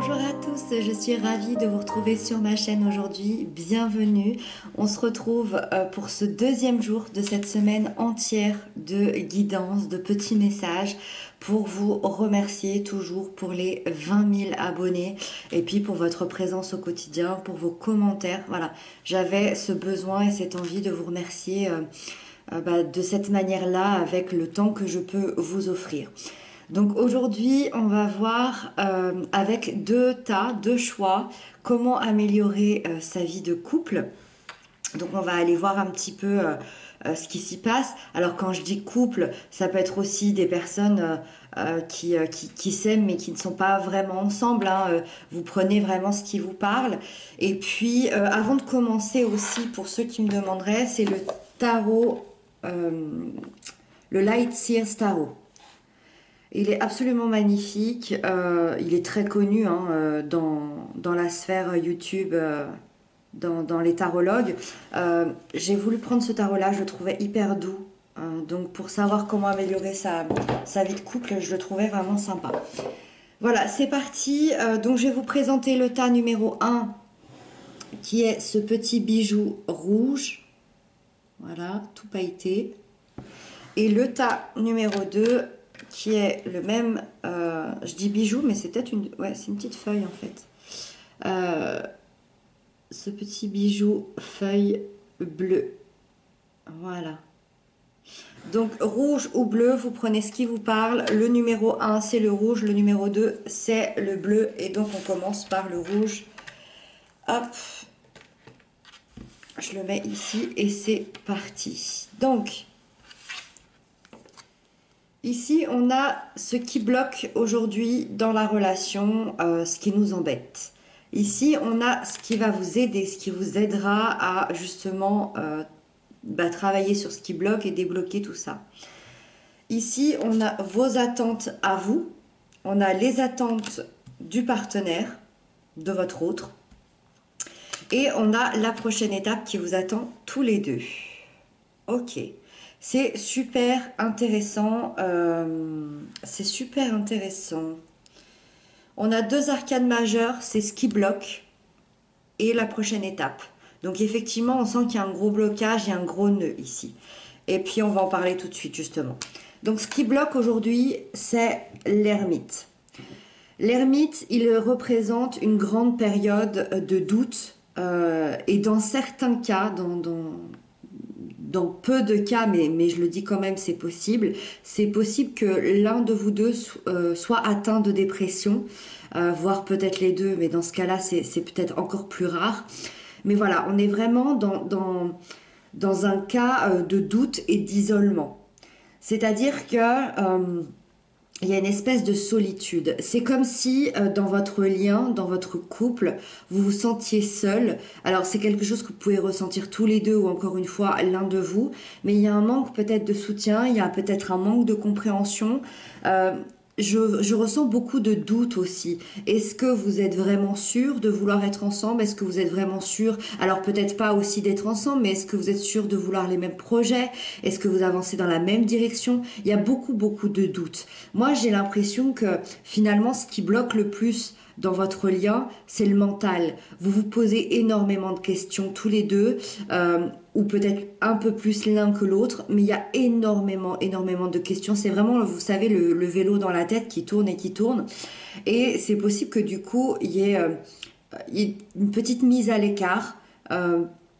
Bonjour à tous, je suis ravie de vous retrouver sur ma chaîne aujourd'hui. Bienvenue. On se retrouve pour ce deuxième jour de cette semaine entière de guidance, de petits messages pour vous remercier toujours pour les 20 000 abonnés et puis pour votre présence au quotidien, pour vos commentaires. Voilà, j'avais ce besoin et cette envie de vous remercier de cette manière-là avec le temps que je peux vous offrir. Donc aujourd'hui, on va voir avec deux choix, comment améliorer sa vie de couple. Donc on va aller voir un petit peu ce qui s'y passe. Alors quand je dis couple, ça peut être aussi des personnes qui s'aiment mais qui ne sont pas vraiment ensemble. Vous prenez vraiment ce qui vous parle. Et puis avant de commencer aussi, pour ceux qui me demanderaient, c'est le tarot, le Light Seers Tarot. Il est absolument magnifique, il est très connu dans la sphère YouTube, dans les tarologues. J'ai voulu prendre ce tarot-là, je le trouvais hyper doux. Donc pour savoir comment améliorer sa vie de couple, je le trouvais vraiment sympa. Voilà, c'est parti. Donc je vais vous présenter le tas numéro 1, qui est ce petit bijou rouge. Voilà, tout pailleté. Et le tas numéro 2, qui est le même, je dis bijou, mais c'est peut-être une petite feuille en fait. Ce petit bijou feuille bleue. Voilà. Donc rouge ou bleu, vous prenez ce qui vous parle. Le numéro 1, c'est le rouge. Le numéro 2, c'est le bleu. Et donc on commence par le rouge. Hop. Je le mets ici et c'est parti. Donc, ici, on a ce qui bloque aujourd'hui dans la relation, ce qui nous embête. Ici, on a ce qui va vous aider, ce qui vous aidera à justement travailler sur ce qui bloque et débloquer tout ça. Ici, on a vos attentes à vous, on a les attentes du partenaire, de votre autre, et on a la prochaine étape qui vous attend tous les deux. Ok. C'est super intéressant. C'est super intéressant. On a deux arcanes majeures, c'est ce qui bloque et la prochaine étape. Donc effectivement, on sent qu'il y a un gros blocage, il y a un gros nœud ici. Et puis on va en parler tout de suite justement. Donc ce qui bloque aujourd'hui, c'est l'ermite. L'ermite, il représente une grande période de doute et dans certains cas, dans peu de cas, mais je le dis quand même, c'est possible que l'un de vous deux soit atteint de dépression, voire peut-être les deux, mais dans ce cas-là, c'est peut-être encore plus rare. Mais voilà, on est vraiment dans un cas de doute et d'isolement. C'est-à-dire que il y a une espèce de solitude. C'est comme si dans votre lien, dans votre couple, vous vous sentiez seul. Alors c'est quelque chose que vous pouvez ressentir tous les deux ou encore une fois l'un de vous, mais il y a un manque peut-être de soutien, il y a peut-être un manque de compréhension. Je ressens beaucoup de doutes aussi. Est-ce que vous êtes vraiment sûr de vouloir être ensemble? Est-ce que vous êtes vraiment sûr? Alors peut-être pas aussi d'être ensemble, mais est-ce que vous êtes sûr de vouloir les mêmes projets? Est-ce que vous avancez dans la même direction? Il y a beaucoup de doutes. Moi, j'ai l'impression que finalement, ce qui bloque le plus dans votre lien, c'est le mental. Vous vous posez énormément de questions tous les deux, ou peut-être un peu plus l'un que l'autre, mais il y a énormément de questions. C'est vraiment, vous savez, le vélo dans la tête qui tourne et qui tourne. Et c'est possible que du coup, il y ait une petite mise à l'écart,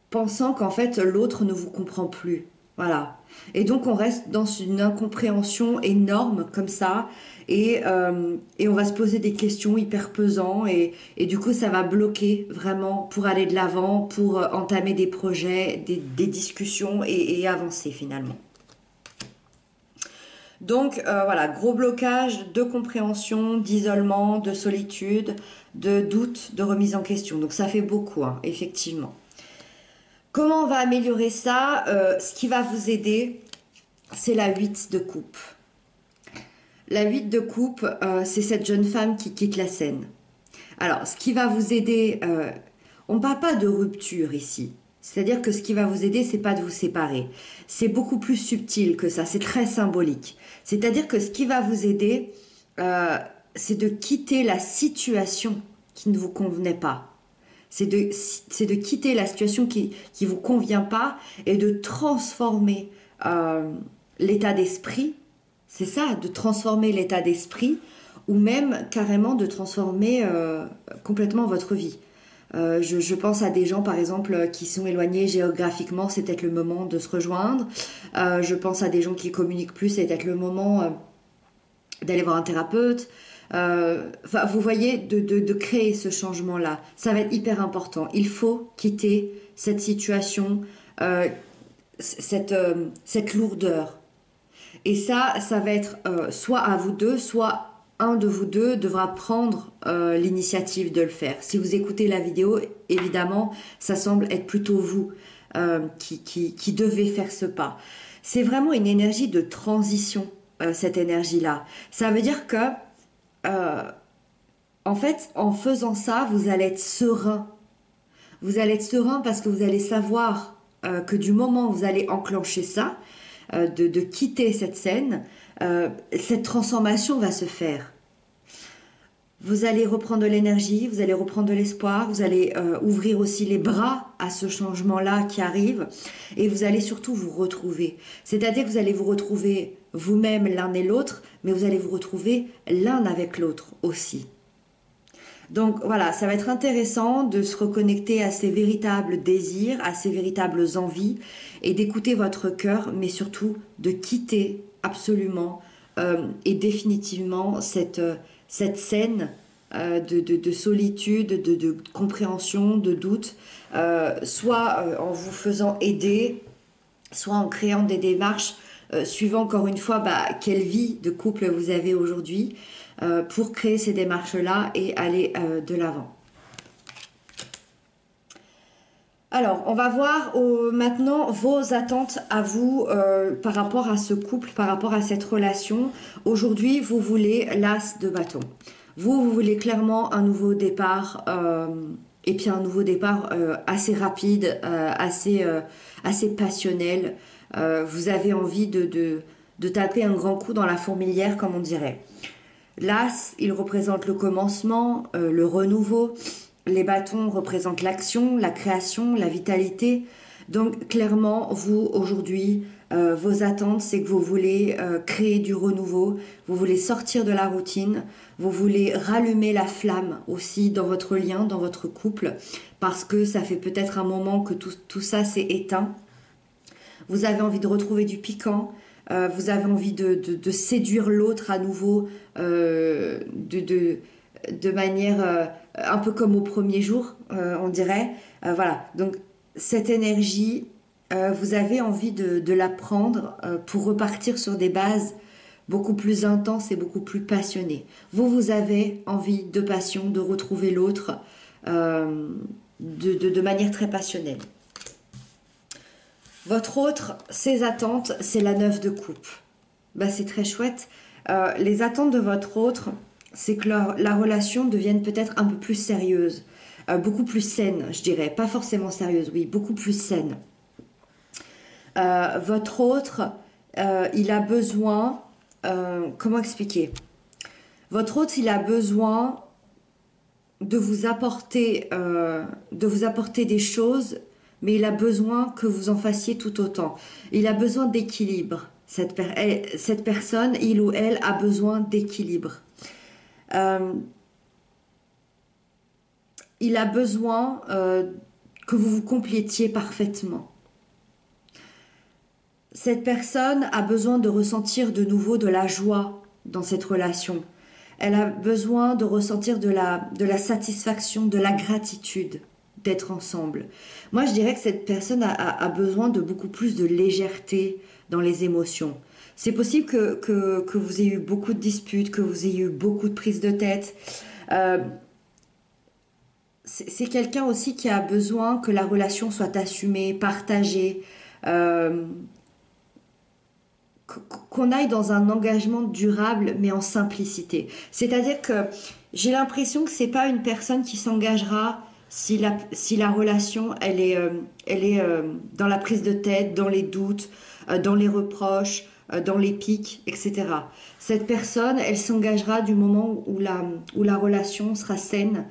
pensant qu'en fait, l'autre ne vous comprend plus. Voilà. Et donc on reste dans une incompréhension énorme comme ça et on va se poser des questions hyper pesantes et du coup ça va bloquer vraiment pour aller de l'avant, pour entamer des projets, des discussions et avancer finalement. Donc voilà, gros blocage de compréhension, d'isolement, de solitude, de doute, de remise en question. Donc ça fait beaucoup, hein, effectivement. Comment on va améliorer ça? Ce qui va vous aider, c'est la 8 de coupe. La 8 de coupe, c'est cette jeune femme qui quitte la scène. Alors, ce qui va vous aider, on ne parle pas de rupture ici. C'est-à-dire que ce qui va vous aider, c'est pas de vous séparer. C'est beaucoup plus subtil que ça, c'est très symbolique. C'est-à-dire que ce qui va vous aider, c'est de quitter la situation qui ne vous convenait pas. C'est de quitter la situation qui ne vous convient pas et de transformer l'état d'esprit. C'est ça, de transformer l'état d'esprit ou même carrément de transformer complètement votre vie. Je pense à des gens, par exemple, qui sont éloignés géographiquement, c'est peut-être le moment de se rejoindre. Je pense à des gens qui communiquent plus, c'est peut-être le moment d'aller voir un thérapeute. Enfin, vous voyez, de créer ce changement-là. Ça va être hyper important. Il faut quitter cette situation, cette lourdeur. Et ça va être soit à vous deux, soit un de vous deux devra prendre l'initiative de le faire. Si vous écoutez la vidéo, évidemment, ça semble être plutôt vous qui devez faire ce pas. C'est vraiment une énergie de transition, cette énergie-là. Ça veut dire que, en fait, en faisant ça, vous allez être serein. Vous allez être serein parce que vous allez savoir que du moment où vous allez enclencher ça, de quitter cette scène, cette transformation va se faire. Vous allez reprendre de l'énergie, vous allez reprendre de l'espoir, vous allez ouvrir aussi les bras à ce changement-là qui arrive et vous allez surtout vous retrouver. C'est-à-dire que vous allez vous retrouver vous-même l'un et l'autre, mais vous allez vous retrouver l'un avec l'autre aussi. Donc voilà, ça va être intéressant de se reconnecter à ces véritables désirs, à ces véritables envies et d'écouter votre cœur, mais surtout de quitter absolument et définitivement cette scène de solitude, de compréhension, de doute, soit en vous faisant aider, soit en créant des démarches suivant encore une fois quelle vie de couple vous avez aujourd'hui pour créer ces démarches-là et aller de l'avant. Alors, on va voir maintenant vos attentes à vous par rapport à ce couple, par rapport à cette relation. Aujourd'hui, vous voulez l'as de bâton. Vous voulez clairement un nouveau départ et puis un nouveau départ assez rapide, assez passionnel. Vous avez envie de taper un grand coup dans la fourmilière, comme on dirait. L'as, il représente le commencement, le renouveau. Les bâtons représentent l'action, la création, la vitalité. Donc clairement, vous, aujourd'hui, vos attentes, c'est que vous voulez créer du renouveau, vous voulez sortir de la routine, vous voulez rallumer la flamme aussi dans votre lien, dans votre couple, parce que ça fait peut-être un moment que tout ça s'est éteint. Vous avez envie de retrouver du piquant, vous avez envie de séduire l'autre à nouveau de manière un peu comme au premier jour, on dirait. Voilà, donc cette énergie, vous avez envie de la prendre pour repartir sur des bases beaucoup plus intenses et beaucoup plus passionnées. Vous avez envie de passion, de retrouver l'autre de manière très passionnelle. Votre autre, ses attentes, c'est la 9 de coupe. C'est très chouette. Les attentes de votre autre, c'est que la relation devienne peut-être un peu plus sérieuse, beaucoup plus saine, je dirais. Pas forcément sérieuse, oui, beaucoup plus saine. Votre autre, il a besoin... comment expliquer? Votre autre, il a besoin de vous apporter des choses, mais il a besoin que vous en fassiez tout autant. Il a besoin d'équilibre. Cette personne, il ou elle, a besoin d'équilibre. Il a besoin que vous vous complétiez parfaitement. Cette personne a besoin de ressentir de nouveau de la joie dans cette relation. Elle a besoin de ressentir de la satisfaction, de la gratitude d'être ensemble. Moi, je dirais que cette personne a besoin de beaucoup plus de légèreté dans les émotions. C'est possible que vous ayez eu beaucoup de disputes, que vous ayez eu beaucoup de prises de tête. C'est quelqu'un aussi qui a besoin que la relation soit assumée, partagée, qu'on aille dans un engagement durable mais en simplicité. C'est-à-dire que j'ai l'impression que c'est pas une personne qui s'engagera si la relation elle est dans la prise de tête, dans les doutes, dans les reproches, dans les pics, etc. Cette personne, elle s'engagera du moment où la relation sera saine,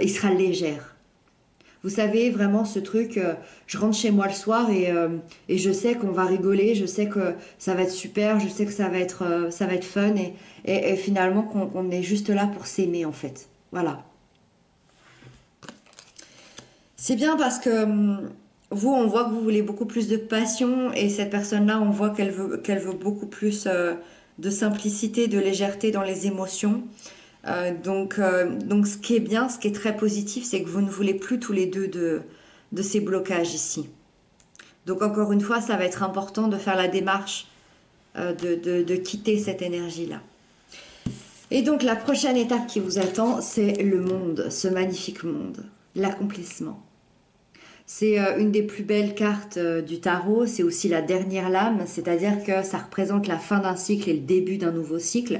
et sera légère. Vous savez, vraiment ce truc, je rentre chez moi le soir et je sais qu'on va rigoler, je sais que ça va être super, je sais que ça va être fun et finalement qu'on est juste là pour s'aimer en fait. Voilà. C'est bien parce que vous, on voit que vous voulez beaucoup plus de passion et cette personne-là, on voit qu'elle veut beaucoup plus de simplicité, de légèreté dans les émotions. Donc, ce qui est bien, ce qui est très positif, c'est que vous ne voulez plus tous les deux de ces blocages ici. Donc, encore une fois, ça va être important de faire la démarche de quitter cette énergie-là. Et donc, la prochaine étape qui vous attend, c'est le monde, ce magnifique monde, l'accomplissement. C'est une des plus belles cartes du tarot, c'est aussi la dernière lame, c'est-à-dire que ça représente la fin d'un cycle et le début d'un nouveau cycle.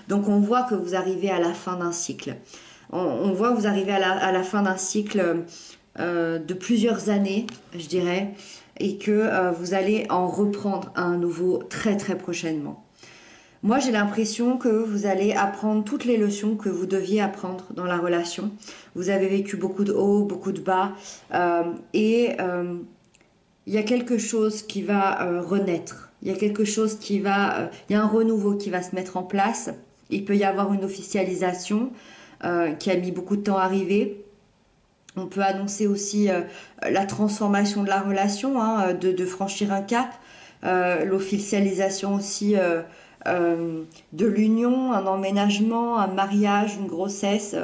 Donc on voit que vous arrivez à la fin d'un cycle. On voit que vous arrivez à la fin d'un cycle de plusieurs années, je dirais, et que vous allez en reprendre un nouveau très très prochainement. Moi, j'ai l'impression que vous allez apprendre toutes les leçons que vous deviez apprendre dans la relation. Vous avez vécu beaucoup de hauts, beaucoup de bas, et il y a quelque chose qui va renaître. Il y a quelque chose il y a un renouveau qui va se mettre en place. Il peut y avoir une officialisation qui a mis beaucoup de temps à arriver. On peut annoncer aussi la transformation de la relation, hein, de franchir un cap, l'officialisation aussi de l'union, un emménagement, un mariage, une grossesse.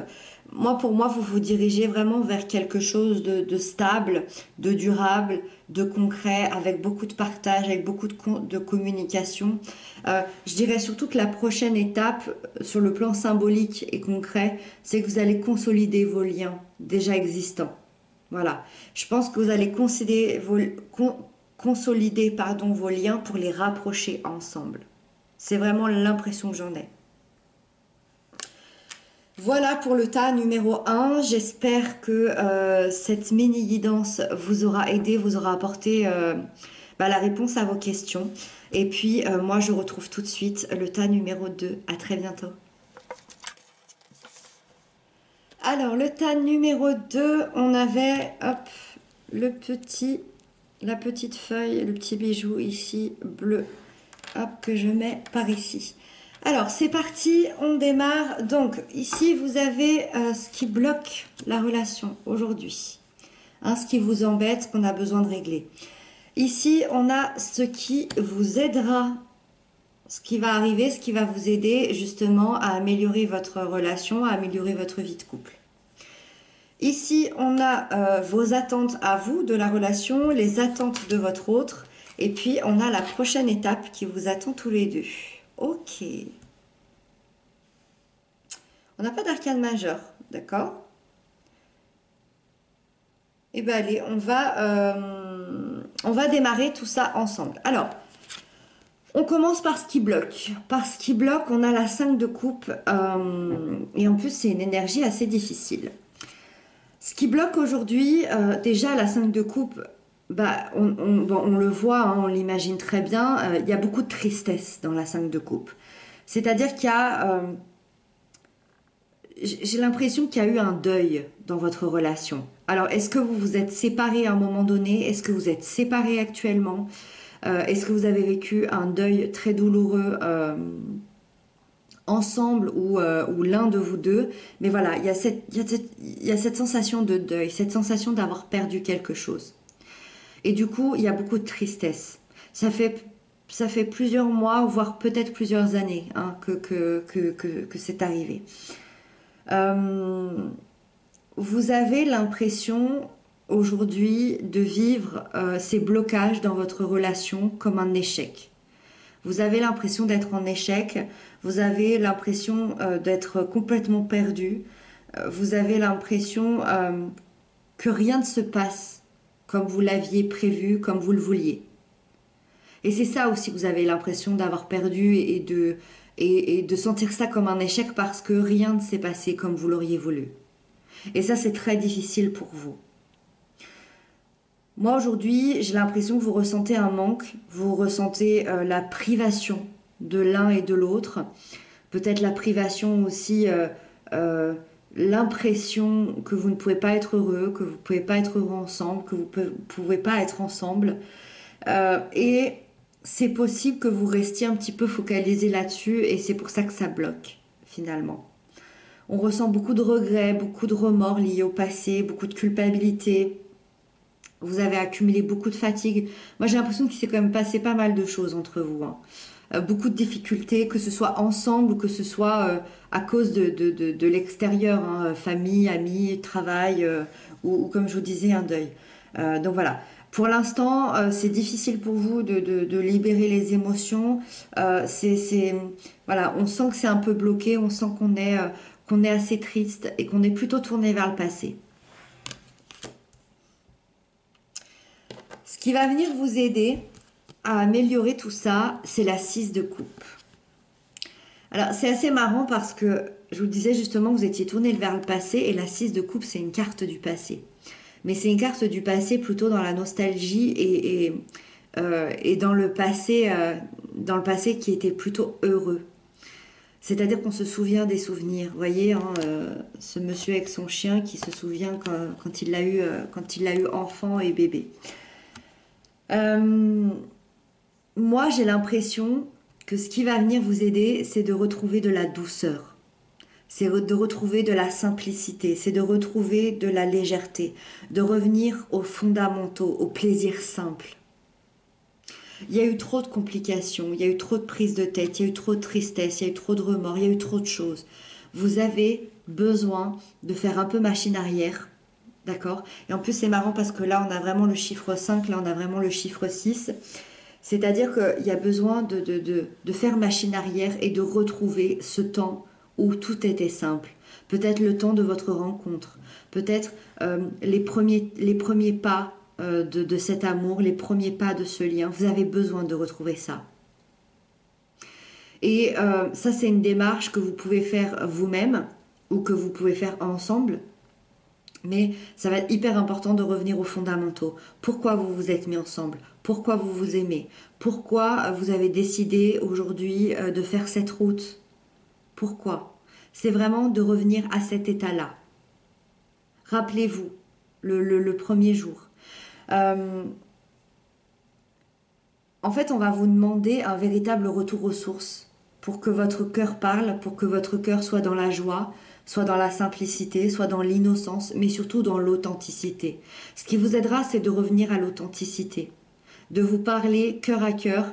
Pour moi, vous vous dirigez vraiment vers quelque chose de stable, de durable, de concret, avec beaucoup de partage, avec beaucoup de communication. Je dirais surtout que la prochaine étape, sur le plan symbolique et concret, c'est que vous allez consolider vos liens déjà existants. Voilà. Je pense que vous allez consolider vos liens pour les rapprocher ensemble. C'est vraiment l'impression que j'en ai. Voilà pour le tas numéro 1. J'espère que cette mini-guidance vous aura aidé, vous aura apporté la réponse à vos questions. Et puis, moi, je retrouve tout de suite le tas numéro 2. À très bientôt. Alors, le tas numéro 2, on avait hop, la petite feuille, le petit bijou ici, bleu, hop, que je mets par ici. Alors, c'est parti, on démarre. Donc, ici, vous avez ce qui bloque la relation aujourd'hui. Hein, ce qui vous embête, ce qu'on a besoin de régler. Ici, on a ce qui vous aidera, ce qui va arriver, ce qui va vous aider justement à améliorer votre relation, à améliorer votre vie de couple. Ici, on a vos attentes à vous de la relation, les attentes de votre autre. Et puis, on a la prochaine étape qui vous attend tous les deux. Ok. On n'a pas d'arcane majeur, d'accord? Eh bien, allez, on va démarrer tout ça ensemble. Alors, on commence par ce qui bloque. Par ce qui bloque, on a la 5 de coupe. Et en plus, c'est une énergie assez difficile. Ce qui bloque aujourd'hui, déjà, la 5 de coupe, on le voit, hein, on l'imagine très bien, il y a beaucoup de tristesse dans la 5 de coupe. C'est-à-dire qu'il y a... j'ai l'impression qu'il y a eu un deuil dans votre relation. Alors, est-ce que vous vous êtes séparés à un moment donné? Est-ce que vous êtes séparés actuellement? Est-ce que vous avez vécu un deuil très douloureux ensemble ou l'un de vous deux? Mais voilà, il y a cette sensation de deuil, cette sensation d'avoir perdu quelque chose. Et du coup, il y a beaucoup de tristesse. Ça fait plusieurs mois, voire peut-être plusieurs années, hein, que c'est arrivé. Vous avez l'impression aujourd'hui de vivre ces blocages dans votre relation comme un échec. Vous avez l'impression d'être en échec, vous avez l'impression d'être complètement perdu, vous avez l'impression que rien ne se passe comme vous l'aviez prévu, comme vous le vouliez. Et c'est ça aussi que vous avez l'impression d'avoir perdu et de sentir ça comme un échec parce que rien ne s'est passé comme vous l'auriez voulu. Et ça, c'est très difficile pour vous. Moi, aujourd'hui, j'ai l'impression que vous ressentez un manque, vous ressentez la privation de l'un et de l'autre, peut-être la privation aussi l'impression que vous ne pouvez pas être heureux, que vous ne pouvez pas être heureux ensemble, que vous ne pouvez pas être ensemble. Et c'est possible que vous restiez un petit peu focalisé là-dessus et c'est pour ça que ça bloque finalement. On ressent beaucoup de regrets, beaucoup de remords liés au passé, beaucoup de culpabilité. Vous avez accumulé beaucoup de fatigue. Moi j'ai l'impression qu'il s'est quand même passé pas mal de choses entre vous, hein. Beaucoup de difficultés, que ce soit ensemble ou que ce soit à cause de l'extérieur, hein, famille, amis, travail, ou comme je vous disais, un deuil. Donc voilà. Pour l'instant, c'est difficile pour vous de libérer les émotions. Voilà, on sent que c'est un peu bloqué, on sent qu'on est assez triste et qu'on est plutôt tourné vers le passé. Ce qui va venir vous aider à améliorer tout ça, c'est la 6 de coupe. Alors, c'est assez marrant parce que je vous disais justement, vous étiez tourné vers le passé et la 6 de coupe, c'est une carte du passé. Mais c'est une carte du passé plutôt dans la nostalgie et dans le passé qui était plutôt heureux. C'est-à-dire qu'on se souvient des souvenirs. Vous voyez, hein, ce monsieur avec son chien qui se souvient quand il l'a eu enfant et bébé. Moi, j'ai l'impression que ce qui va venir vous aider, c'est de retrouver de la douceur. C'est de retrouver de la simplicité, c'est de retrouver de la légèreté, de revenir aux fondamentaux, au plaisir simple. Il y a eu trop de complications, il y a eu trop de prises de tête, il y a eu trop de tristesse, il y a eu trop de remords, il y a eu trop de choses. Vous avez besoin de faire un peu machine arrière, d'accord? Et en plus, c'est marrant parce que là, on a vraiment le chiffre 5, là, on a vraiment le chiffre 6. C'est-à-dire qu'il y a besoin de faire machine arrière et de retrouver ce temps où tout était simple. Peut-être le temps de votre rencontre, peut-être les premiers pas de cet amour, les premiers pas de ce lien. Vous avez besoin de retrouver ça. Et ça, c'est une démarche que vous pouvez faire vous-même ou que vous pouvez faire ensemble. Mais ça va être hyper important de revenir aux fondamentaux. Pourquoi vous vous êtes mis ensemble? Pourquoi vous vous aimez? Pourquoi vous avez décidé aujourd'hui de faire cette route? Pourquoi? C'est vraiment de revenir à cet état-là. Rappelez-vous, le premier jour. En fait, on va vous demander un véritable retour aux sources pour que votre cœur parle, pour que votre cœur soit dans la joie, soit dans la simplicité, soit dans l'innocence, mais surtout dans l'authenticité. Ce qui vous aidera, c'est de revenir à l'authenticité, de vous parler cœur à cœur,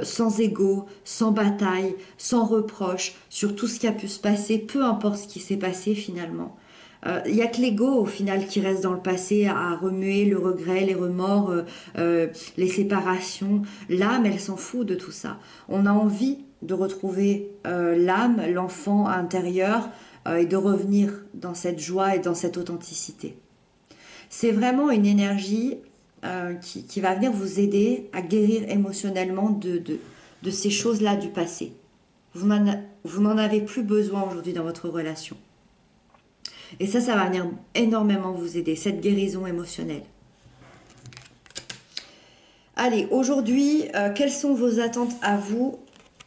sans ego, sans bataille, sans reproche, sur tout ce qui a pu se passer, peu importe ce qui s'est passé finalement. Il n'y a que l'ego au final qui reste dans le passé à remuer le regret, les remords, les séparations. L'âme, elle s'en fout de tout ça. On a envie de retrouver l'âme, l'enfant intérieur et de revenir dans cette joie et dans cette authenticité. C'est vraiment une énergie qui va venir vous aider à guérir émotionnellement de ces choses-là du passé. Vous n'en avez plus besoin aujourd'hui dans votre relation. Et ça va venir énormément vous aider, cette guérison émotionnelle. Allez, aujourd'hui, quelles sont vos attentes à vous?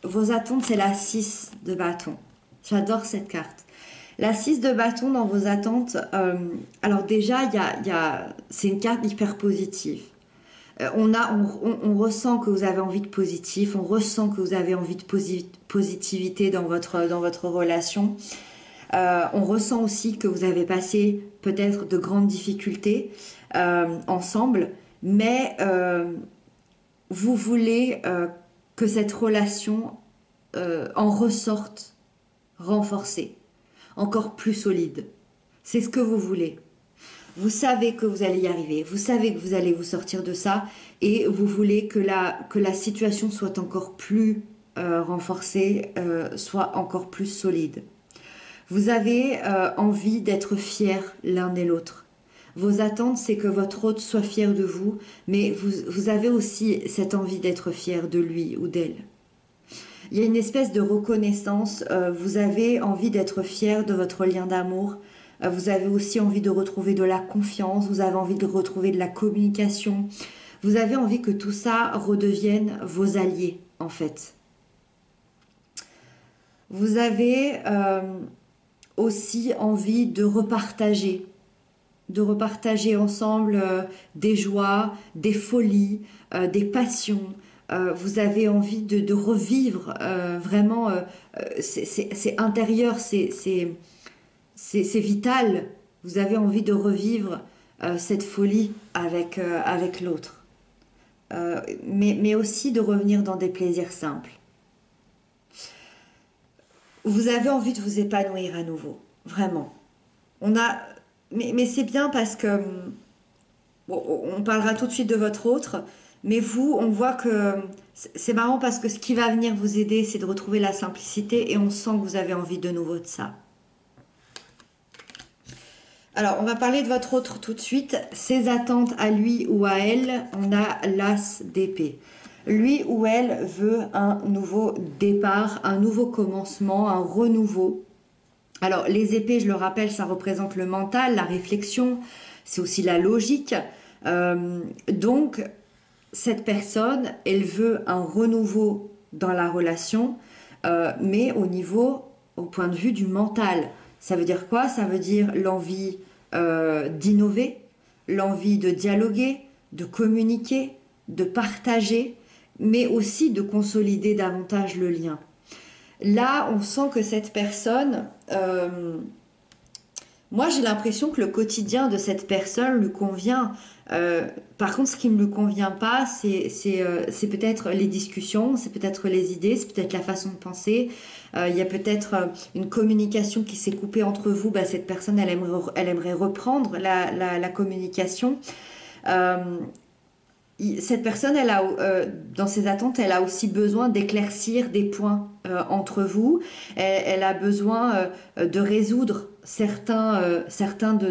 Vos attentes, c'est la 6 de bâton. J'adore cette carte. La 6 de bâton dans vos attentes, alors déjà, c'est une carte hyper positive. On ressent que vous avez envie de positif, on ressent que vous avez envie de positivité dans votre relation. On ressent aussi que vous avez passé peut-être de grandes difficultés ensemble, mais vous voulez que cette relation en ressorte renforcée, encore plus solide. C'est ce que vous voulez. Vous savez que vous allez y arriver, vous savez que vous allez vous sortir de ça et vous voulez que la situation soit encore plus renforcée, soit encore plus solide. Vous avez envie d'être fiers l'un et l'autre. Vos attentes, c'est que votre autre soit fier de vous, mais vous avez aussi cette envie d'être fier de lui ou d'elle. Il y a une espèce de reconnaissance, vous avez envie d'être fier de votre lien d'amour, vous avez aussi envie de retrouver de la confiance, vous avez envie de retrouver de la communication, vous avez envie que tout ça redevienne vos alliés, en fait. Vous avez aussi envie de repartager ensemble des joies, des folies, des passions. Vous avez envie de revivre vraiment, c'est intérieur, c'est vital. Vous avez envie de revivre cette folie avec l'autre. Mais aussi de revenir dans des plaisirs simples. Vous avez envie de vous épanouir à nouveau, vraiment. On a, mais c'est bien parce que bon, on parlera tout de suite de votre autre, mais vous, on voit que c'est marrant parce que ce qui va venir vous aider, c'est de retrouver la simplicité et on sent que vous avez envie de nouveau de ça. Alors, on va parler de votre autre tout de suite. Ses attentes à lui ou à elle, on a l'as d'épée. Lui ou elle veut un nouveau départ, un nouveau commencement, un renouveau. Alors, les épées, je le rappelle, ça représente le mental, la réflexion, c'est aussi la logique. Donc, cette personne, elle veut un renouveau dans la relation, mais au point de vue du mental. Ça veut dire quoi? Ça veut dire l'envie d'innover, l'envie de dialoguer, de communiquer, de partager, mais aussi de consolider davantage le lien. Là, on sent que cette personne, moi j'ai l'impression que le quotidien de cette personne lui convient. Par contre, ce qui ne lui convient pas, c'est peut-être les discussions, c'est peut-être les idées, c'est peut-être la façon de penser. Il y a peut-être une communication qui s'est coupée entre vous. Bah, cette personne, elle aimerait reprendre la communication. Euh, Cette personne, dans ses attentes, elle a aussi besoin d'éclaircir des points entre vous. Elle a besoin de résoudre certains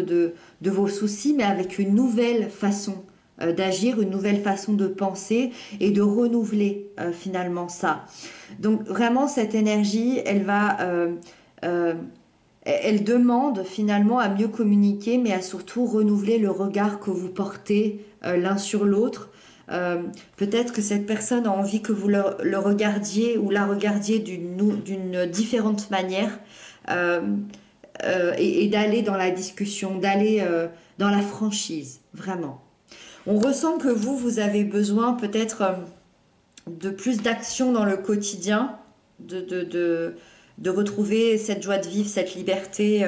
de vos soucis, mais avec une nouvelle façon d'agir, une nouvelle façon de penser et de renouveler finalement ça. Donc vraiment, cette énergie, euh, elle demande finalement à mieux communiquer, mais à surtout renouveler le regard que vous portez l'un sur l'autre. Peut-être que cette personne a envie que vous le regardiez ou la regardiez d'une différente manière et d'aller dans la discussion, d'aller dans la franchise, vraiment. On ressent que vous avez besoin peut-être de plus d'action dans le quotidien, de retrouver cette joie de vivre, cette liberté.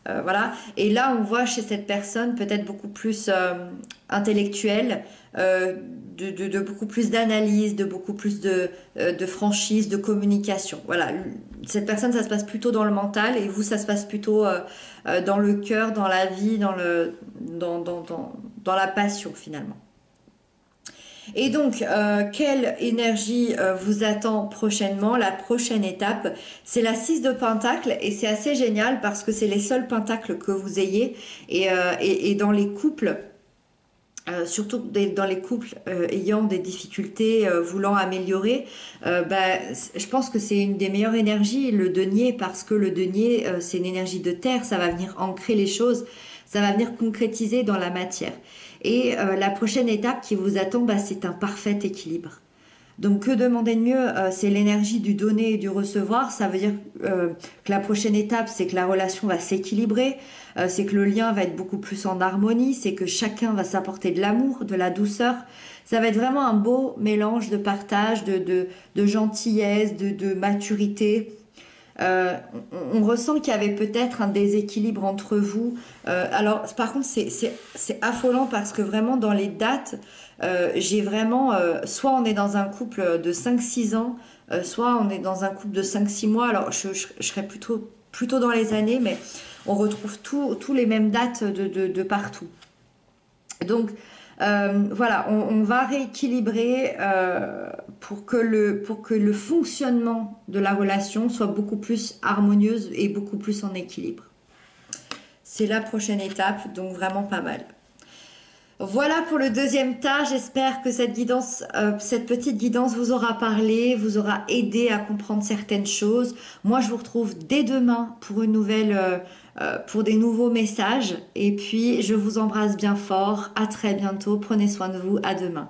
Voilà. Et là, on voit chez cette personne peut-être beaucoup plus intellectuelle, de beaucoup plus d'analyse, de beaucoup plus de franchise, de communication. Voilà. Cette personne, ça se passe plutôt dans le mental et vous, ça se passe plutôt dans le cœur, dans la vie, dans la passion finalement. Et donc, quelle énergie vous attend prochainement? La prochaine étape, c'est la 6 de Pentacle et c'est assez génial parce que c'est les seuls pentacles que vous ayez et dans les couples, surtout dans les couples ayant des difficultés, voulant améliorer, je pense que c'est une des meilleures énergies, le denier, parce que le denier, c'est une énergie de terre, ça va venir ancrer les choses, ça va venir concrétiser dans la matière. Et la prochaine étape qui vous attend, c'est un parfait équilibre. Donc que demander de mieux? C'est l'énergie du donner et du recevoir. Ça veut dire que la prochaine étape, c'est que la relation va s'équilibrer, c'est que le lien va être beaucoup plus en harmonie, c'est que chacun va s'apporter de l'amour, de la douceur. Ça va être vraiment un beau mélange de partage, de gentillesse, de maturité. On ressent qu'il y avait peut-être un déséquilibre entre vous. Alors, par contre, c'est affolant parce que vraiment, dans les dates, j'ai vraiment... soit on est dans un couple de 5-6 ans, soit on est dans un couple de 5-6 mois. Alors, je serais plutôt dans les années, mais on retrouve tous les mêmes dates de partout. Donc, voilà, on va rééquilibrer pour que le fonctionnement de la relation soit beaucoup plus harmonieuse et beaucoup plus en équilibre. C'est la prochaine étape, donc vraiment pas mal. Voilà pour le deuxième tas. J'espère que cette petite guidance vous aura parlé, vous aura aidé à comprendre certaines choses. Moi, je vous retrouve dès demain pour des nouveaux messages. Et puis, je vous embrasse bien fort. À très bientôt. Prenez soin de vous. À demain.